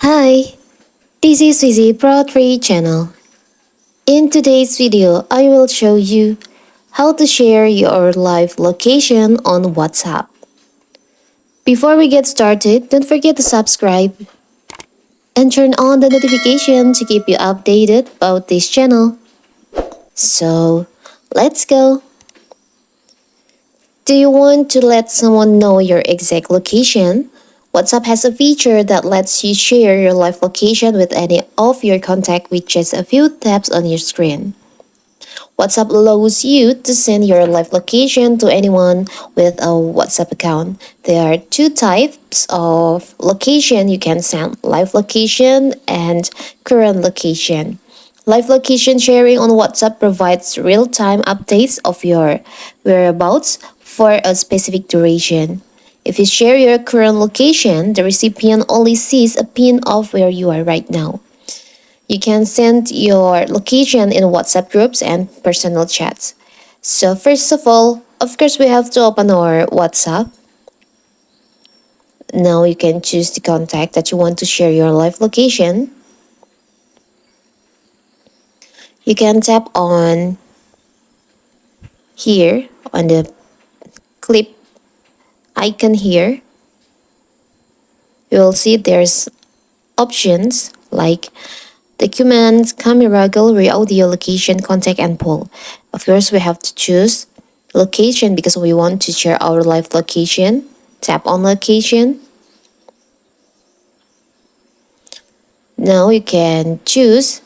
Hi, this is Vizi Pro 3 channel. In today's video, I will show you how to share your live location on WhatsApp. Before we get started, don't forget to subscribe and turn on the notification to keep you updated about this channel. So, let's go. Do you want to let someone know your exact location? WhatsApp has a feature that lets you share your live location with any of your contacts with just a few taps on your screen. WhatsApp allows you to send your live location to anyone with a WhatsApp account. There are two types of location you can send: live location and current location. Live location sharing on WhatsApp provides real-time updates of your whereabouts for a specific duration. If you share your current location, the recipient only sees a pin of where you are right now. You can send your location in WhatsApp groups and personal chats. So first of all, of course, we have to open our WhatsApp. Now you can choose the contact that you want to share your live location. You can tap on here on the clip icon here. You will see there's options like document, camera, gallery, audio, location, contact, and poll. Of course, we have to choose location because we want to share our live location. Tap on location. Now you can choose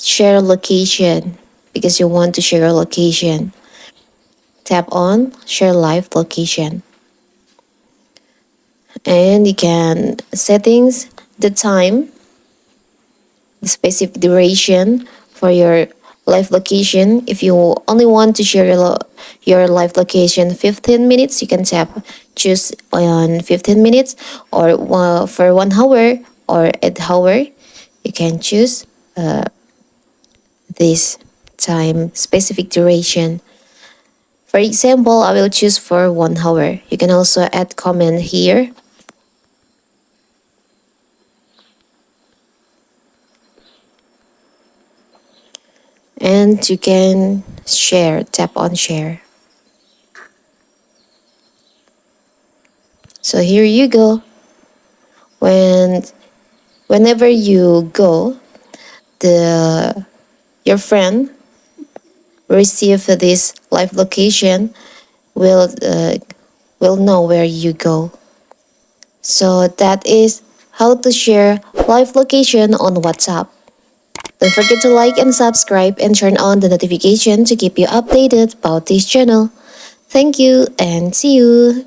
share location because you want to share your location. Tap on share live location. And you can settings the time, the specific duration for your live location. If you only want to share your live location 15 minutes, you can tap choose on 15 minutes, or for 1 hour or 8 hour, you can choose this time specific duration. For example, I will choose for 1 hour. You can also add comment here. And you can share, tap on share. So here you go. Whenever you go, your friend receive this live location will know where you go. So that is how to share live location on WhatsApp. Don't forget to like and subscribe and turn on the notification to keep you updated about this channel. Thank you and see you.